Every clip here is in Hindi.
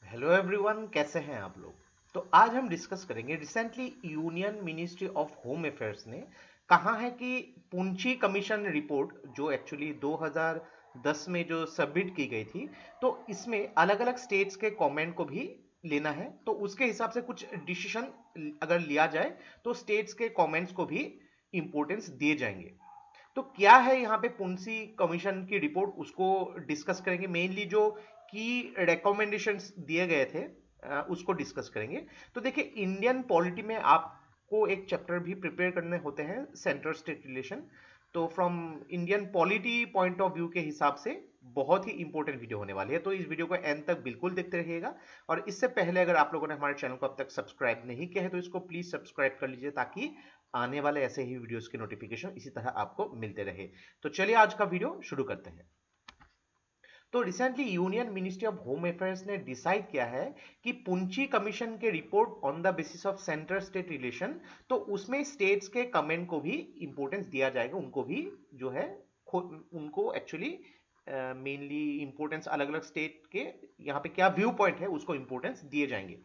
हेलो एवरीवन, कैसे हैं आप लोग। तो आज हम डिस्कस करेंगे recently union ministry of home affairs ने कहा है कि पुंछी कमीशन रिपोर्ट जो एक्चुअली 2010 में जो सबमिट की गई थी, तो इसमें अलग अलग स्टेट्स के कमेंट को भी लेना है। तो उसके हिसाब से कुछ डिसीजन अगर लिया जाए तो स्टेट्स के कमेंट्स को भी इंपॉर्टेंस दिए जाएंगे। तो क्या है यहाँ पे पुंसी कमीशन की रिपोर्ट, उसको डिस्कस करेंगे। मेनली जो की रिकमेंडेशंस दिए गए थे उसको डिस्कस करेंगे। तो देखिए, इंडियन पॉलिटी में आपको एक चैप्टर भी प्रिपेयर करने होते हैं, सेंट्रल स्टेट रिलेशन। तो from Indian polity point of view के हिसाब से बहुत ही इंपॉर्टेंट वीडियो होने वाली है, तो इस वीडियो को एंड तक बिल्कुल देखते रहिएगा। और इससे पहले अगर आप लोगों ने हमारे चैनल को अब तक सब्सक्राइब नहीं किया है तो इसको प्लीज सब्सक्राइब कर लीजिए, ताकि आने वाले ऐसे ही वीडियोस के नोटिफिकेशन इसी तरह आपको मिलते रहे। तो चलिए आज का वीडियो शुरू करते हैं। तो recently union ministry of home affairs ने डिसाइड किया है कि पुंची कमीशन के report on the basis of centre state relation, तो उसमें स्टेट्स के कमेंट को भी इंपॉर्टेंस दिया जाएगा। उनको भी जो है उनको एक्चुअली मेनली इंपॉर्टेंस अलग अलग स्टेट के यहाँ पे क्या व्यू पॉइंट है उसको इंपॉर्टेंस दिए जाएंगे।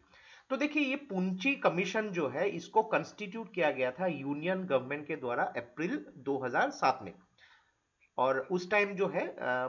तो देखिए, ये पुंची कमीशन जो है इसको कंस्टिट्यूट किया गया था यूनियन गवर्नमेंट के द्वारा अप्रैल 2007 में। और उस टाइम जो है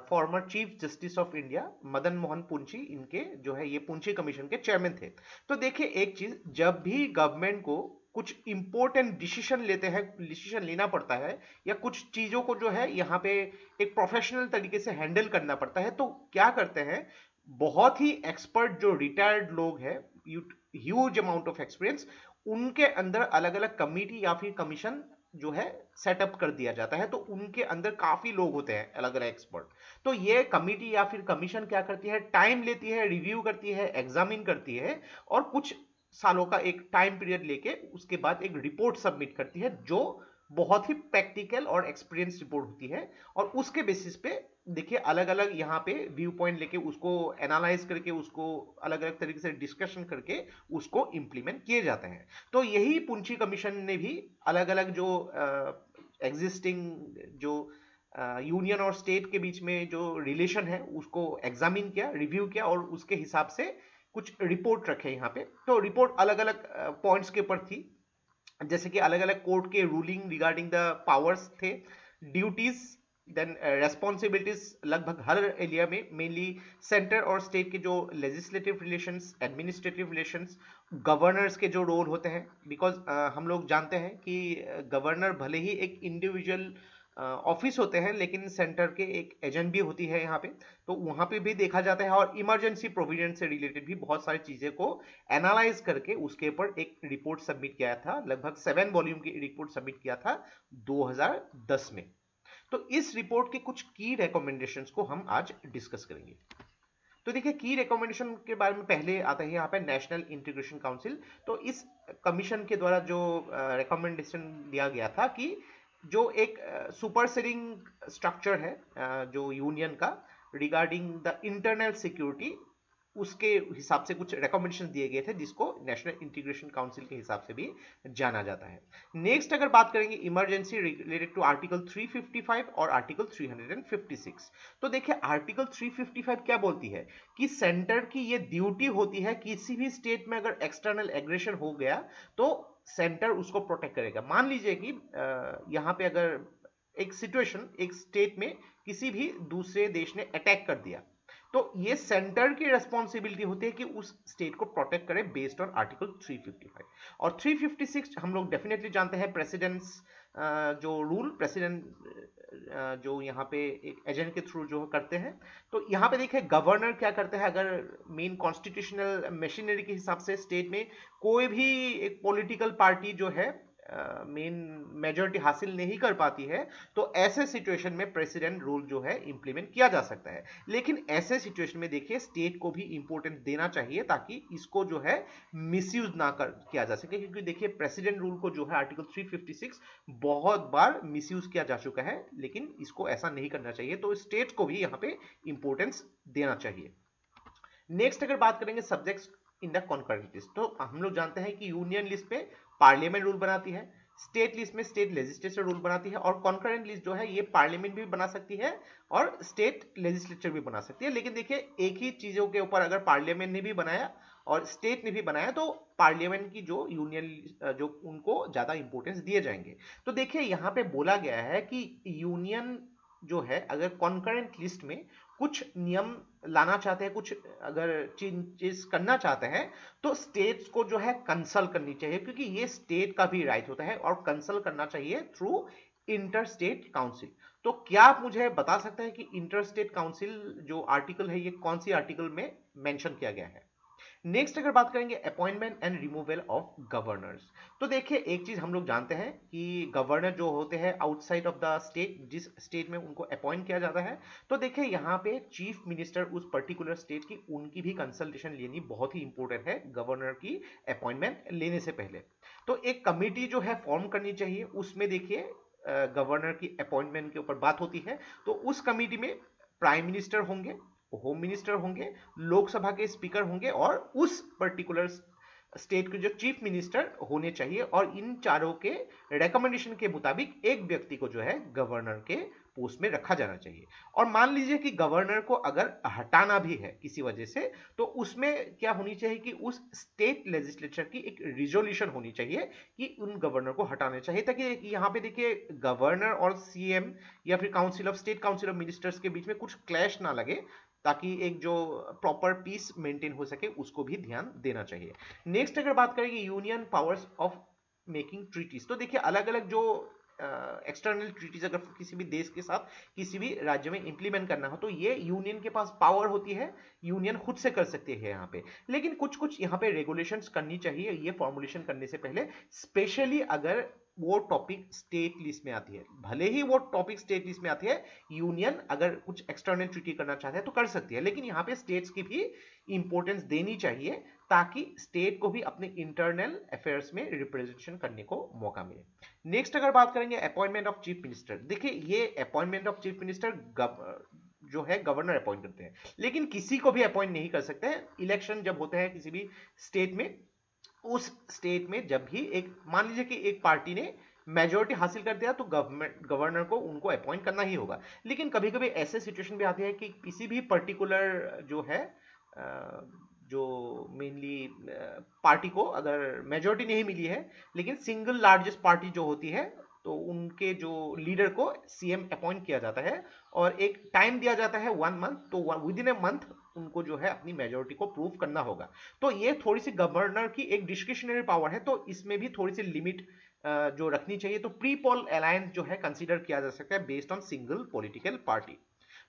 former chief justice of India Madan Mohan Punchhi इनके जो है ये पुंची कमीशन के चेयरमैन थे। तो देखिए, एक चीज, जब भी गवर्नमेंट को कुछ इंपॉर्टेंट डिसीजन लेते हैं, डिसीजन लेना पड़ता है, या कुछ चीजों को जो है यहाँ पे एक प्रोफेशनल तरीके से हैंडल करना पड़ता है, तो क्या करते हैं, बहुत ही एक्सपर्ट जो रिटायर्ड लोग हैं, ह्यूज अमाउंट ऑफ एक्सपीरियंस, उनके अंदर अलग अलग कमिटी या फिर कमीशन जो है सेटअप कर दिया जाता है। तो उनके अंदर काफी लोग होते हैं अलग अलग एक्सपर्ट। तो ये कमिटी या फिर कमीशन क्या करती है, टाइम लेती है, रिव्यू करती है, एग्जामिन करती है, और कुछ सालों का एक टाइम पीरियड लेके उसके बाद एक रिपोर्ट सबमिट करती है, जो बहुत ही प्रैक्टिकल और एक्सपीरियंस रिपोर्ट होती है। और उसके बेसिस पे देखिए, अलग अलग यहाँ पे व्यू पॉइंट लेके उसको एनालाइज करके उसको अलग अलग तरीके से डिस्कशन करके उसको इंप्लीमेंट किए जाते हैं। तो यही पुंची कमीशन ने भी अलग अलग जो एग्जिस्टिंग जो यूनियन और स्टेट के बीच में जो रिलेशन है उसको एग्जामिन किया, रिव्यू किया, और उसके हिसाब से कुछ रिपोर्ट रखे यहाँ पे। तो रिपोर्ट अलग अलग पॉइंट्स के ऊपर थी, जैसे कि अलग अलग कोर्ट के रूलिंग रिगार्डिंग द पावर्स थे, ड्यूटीज, देन रेस्पॉन्सिबिलिटीज लगभग हर एरिया में, मेनली सेंटर और स्टेट के जो legislative relations, administrative relations, governors के जो रोल होते हैं। बिकॉज हम लोग जानते हैं कि गवर्नर भले ही एक इंडिविजुअल ऑफिस होते हैं, लेकिन सेंटर के एक एजेंट भी होती है यहाँ पे। तो वहां पे भी देखा जाता है, और इमरजेंसी प्रोविजन से रिलेटेड भी बहुत सारी चीजें को एनालाइज करके उसके ऊपर एक रिपोर्ट सबमिट किया था, लगभग 7 वॉल्यूम की रिपोर्ट सबमिट किया था 2010 में। तो इस रिपोर्ट के कुछ की रिकमेंडेशंस को हम आज डिस्कस करेंगे। तो देखिए, की रिकमेंडेशन के बारे में पहले आता है यहाँ पे नेशनल इंटीग्रेशन काउंसिल। तो इस कमीशन के द्वारा जो रिकमेंडेशन दिया गया था कि जो एक सुपरसीडिंग स्ट्रक्चर है जो यूनियन का रिगार्डिंग द इंटरनल सिक्योरिटी, उसके हिसाब से कुछ रिकमेंडेशन दिए गए थे, जिसको नेशनल इंटीग्रेशन काउंसिल के हिसाब से भी जाना जाता है। नेक्स्ट अगर बात करेंगे इमरजेंसी रिलेटेड टू आर्टिकल 355 और आर्टिकल 356। तो देखिए, आर्टिकल 355 क्या बोलती है कि सेंटर की ये ड्यूटी होती है, किसी भी स्टेट में अगर एक्सटर्नल एग्रेशन हो गया तो सेंटर उसको प्रोटेक्ट करेगा। मान लीजिए कि यहाँ पे अगर एक सिचुएशन, एक स्टेट में किसी भी दूसरे देश ने अटैक कर दिया, तो ये सेंटर की रेस्पॉन्सिबिलिटी होती है कि उस स्टेट को प्रोटेक्ट करे बेस्ड ऑन आर्टिकल 355। और 356 हम लोग डेफिनेटली जानते हैं, प्रेसिडेंट्स जो रूल, प्रेसिडेंट जो यहाँ पे एक एजेंट के थ्रू जो करते हैं। तो यहाँ पे देखिए, गवर्नर क्या करते हैं, अगर मेन कॉन्स्टिट्यूशनल मशीनरी के हिसाब से स्टेट में कोई भी एक पॉलिटिकल पार्टी जो है मेन मेजोरिटी हासिल नहीं कर पाती है, तो ऐसे सिचुएशन में प्रेसिडेंट रूल जो है इंप्लीमेंट किया जा सकता है। लेकिन ऐसे सिचुएशन में देखिए, स्टेट को भी इंपॉर्टेंस देना चाहिए, ताकि इसको जो है मिसयूज ना कर किया जा सके। क्योंकि देखिए, प्रेसिडेंट रूल को जो है आर्टिकल 356 बहुत बार मिसयूज किया जा चुका है, लेकिन इसको ऐसा नहीं करना चाहिए। तो स्टेट को भी यहाँ पे इंपॉर्टेंस देना चाहिए। नेक्स्ट अगर बात करेंगे subjects in the concurrent list, तो हम लोग जानते हैं कि यूनियन लिस्ट पे पार्लियामेंट रूल बनाती है, स्टेट लिस्ट में स्टेट लेजिस्लेचर रूल बनाती है, और कॉन्करेंट लिस्ट जो है ये पार्लियामेंट भी बना सकती है और स्टेट लेजिस्लेचर भी बना सकती है। लेकिन देखिए एक ही चीजों के ऊपर अगर पार्लियामेंट ने भी बनाया और स्टेट ने भी बनाया तो पार्लियामेंट की जो यूनियन जो उनको ज्यादा इंपॉर्टेंस दिए जाएंगे। तो देखिए यहाँ पे बोला गया है कि यूनियन जो है अगर कॉन्करेंट लिस्ट में कुछ नियम लाना चाहते हैं, कुछ अगर चेंजेस करना चाहते हैं, तो स्टेट्स को जो है कंसल्ट करनी चाहिए, क्योंकि ये स्टेट का भी राइट होता है, और कंसल्ट करना चाहिए थ्रू इंटर स्टेट काउंसिल। तो क्या आप मुझे बता सकते हैं कि इंटर स्टेट काउंसिल जो आर्टिकल है ये कौन सी आर्टिकल में मेंशन किया गया है? नेक्स्ट अगर बात करेंगे appointment and removal of governors, तो देखिए एक चीज हम लोग जानते हैं कि गवर्नर जो होते हैं आउटसाइड ऑफ द स्टेट, जिस स्टेट में उनको अपॉइंट किया जाता है, तो देखिए यहाँ पे चीफ मिनिस्टर उस पर्टिकुलर स्टेट की उनकी भी कंसल्टेशन लेनी बहुत ही इंपॉर्टेंट है गवर्नर की अपॉइंटमेंट लेने से पहले। तो एक कमिटी जो है फॉर्म करनी चाहिए, उसमें देखिए गवर्नर की अपॉइंटमेंट के ऊपर बात होती है। तो उस कमिटी में प्राइम मिनिस्टर होंगे, होम मिनिस्टर होंगे, लोकसभा के स्पीकर होंगे, और उस पर्टिकुलर स्टेट के जो चीफ मिनिस्टर होने चाहिए, और इन चारों के रेकमेंडेशन के मुताबिक एक व्यक्ति को जो है गवर्नर के पोस्ट में रखा जाना चाहिए। और मान लीजिए कि गवर्नर को अगर हटाना भी है किसी वजह से, तो उसमें क्या होनी चाहिए कि उस स्टेट लेजिस्लेचर की एक रिजोल्यूशन होनी चाहिए कि उन गवर्नर को हटाना चाहिए, ताकि यहाँ पे देखिए गवर्नर और सीएम या फिर council of state council of ministers के बीच में कुछ क्लैश ना लगे, ताकि एक जो प्रॉपर पीस मेंटेन हो सके उसको भी ध्यान देना चाहिए। नेक्स्ट अगर बात करेंगे union powers of making treaties, तो देखिए अलग अलग जो एक्सटर्नल ट्रीटीज अगर किसी भी देश के साथ किसी भी राज्य में इंप्लीमेंट करना हो, तो ये यूनियन के पास पावर होती है, यूनियन खुद से कर सकती है यहाँ पे। लेकिन कुछ कुछ यहाँ पे रेगुलेशंस करनी चाहिए ये फॉर्मुलेशन करने से पहले, स्पेशली अगर वो टॉपिक स्टेट लिस्ट में आती है। भले ही वो टॉपिक स्टेट लिस्ट में आती है, यूनियन अगर कुछ एक्सटर्नल ट्रीटी करना चाहते हैं तो कर सकती है, लेकिन यहाँ पे स्टेट्स की भी इंपॉर्टेंस देनी चाहिए, ताकि स्टेट को भी अपने इंटरनल अफेयर्स में रिप्रेजेंटेशन करने को मौका मिले। नेक्स्ट अगर बात करेंगे अपॉइंटमेंट ऑफ चीफ मिनिस्टर, देखिए ये अपॉइंटमेंट ऑफ चीफ मिनिस्टर जो है गवर्नर अपॉइंट करते हैं, लेकिन किसी को भी अपॉइंट नहीं कर सकते हैं। इलेक्शन जब होते हैं किसी भी स्टेट में, उस स्टेट में जब भी एक मान लीजिए कि एक पार्टी ने मेजोरिटी हासिल कर दिया, तो गवर्नर को उनको अपॉइंट करना ही होगा। लेकिन कभी कभी ऐसे सिचुएशन भी आती है कि किसी भी पर्टिकुलर जो है जो मेनली पार्टी को अगर मेजोरिटी नहीं मिली है, लेकिन सिंगल लार्जेस्ट पार्टी जो होती है, तो उनके जो लीडर को सीएम अपॉइंट किया जाता है, और एक टाइम दिया जाता है 1 मंथ, तो विद इन ए मंथ उनको जो है अपनी मेजोरिटी को प्रूव करना होगा। तो ये थोड़ी सी गवर्नर की एक डिस्क्रिशनरी पावर है, तो इसमें भी थोड़ी सी लिमिट जो रखनी चाहिए। तो प्री पोल अलायंस जो है कंसीडर किया जा सकता है based on single political party.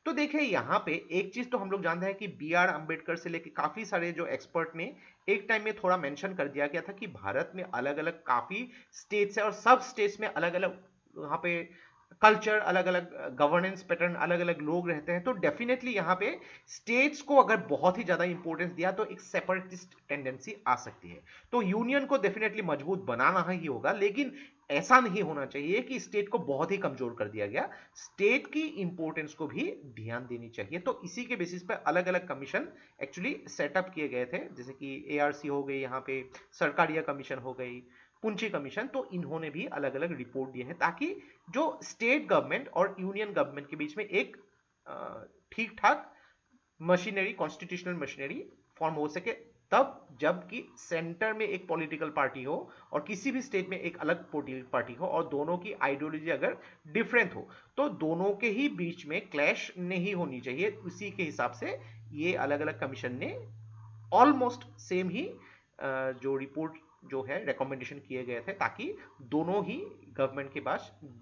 तो देखिए यहाँ पे एक चीज तो हम लोग जानते हैं कि बी.आर. अंबेडकर से लेके काफी सारे जो एक्सपर्ट ने एक टाइम में थोड़ा मेंशन कर दिया गया था कि भारत में अलग अलग काफी स्टेट्स है, और सब स्टेट्स में अलग अलग यहाँ पे कल्चर, अलग अलग गवर्नेंस पैटर्न, अलग अलग लोग रहते हैं। तो डेफिनेटली यहाँ पे स्टेट्स को अगर बहुत ही ज्यादा इंपॉर्टेंस दिया तो एक सेपरेटिस्ट टेंडेंसी आ सकती है। तो यूनियन को डेफिनेटली मजबूत बनाना ही होगा, लेकिन ऐसा नहीं होना चाहिए कि स्टेट को बहुत ही कमजोर कर दिया गया, स्टेट की इंपॉर्टेंस को भी ध्यान देनी चाहिए। तो इसी के बेसिस पर अलग अलग कमीशन एक्चुअली सेटअप किए गए थे, जैसे कि एआरसी हो गई, यहाँ पे सरकारिया कमीशन हो गई, पुंची कमीशन, तो इन्होंने भी अलग अलग रिपोर्ट दिए हैं, ताकि जो स्टेट गवर्नमेंट और यूनियन गवर्नमेंट के बीच में एक ठीक ठाक मशीनरी, कॉन्स्टिट्यूशनल मशीनरी फॉर्म हो सके, तब जबकि सेंटर में एक पॉलिटिकल पार्टी हो और किसी भी स्टेट में एक अलग पॉलिटिकल पार्टी हो, और दोनों की आइडियोलॉजी अगर डिफरेंट हो, तो दोनों के ही बीच में क्लैश नहीं होनी चाहिए। उसी के हिसाब से ये अलग अलग कमीशन ने ऑलमोस्ट सेम ही जो रिपोर्ट जो है रिकमेंडेशन किए गए थे, ताकि दोनों ही गवर्नमेंट के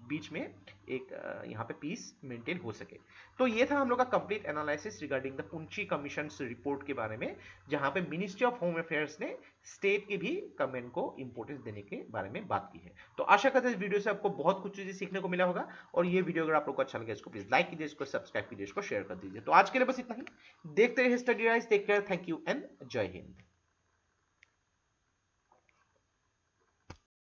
बीच में एक यहाँ पे पीस मेंटेन हो सके। तो ये था हम लोग का complete analysis regarding the पुंची commission report के बारे में, जहां पे मिनिस्ट्री ऑफ होम अफेयर्स ने स्टेट के भी कमेंट को इंपॉर्टेंस देने के बारे में बात की है। तो आशा करते हैं इस वीडियो से आपको बहुत कुछ चीजें सीखने को मिला होगा, और ये वीडियो अगर आप लोग को अच्छा लगे इसको प्लीज लाइक कीजिए, इसको सब्सक्राइब कीजिए, इसको शेयर कर दीजिए। तो आज के लिए बस इतना ही, देखते रहिए study rise, take care, thank you and Jai Hind.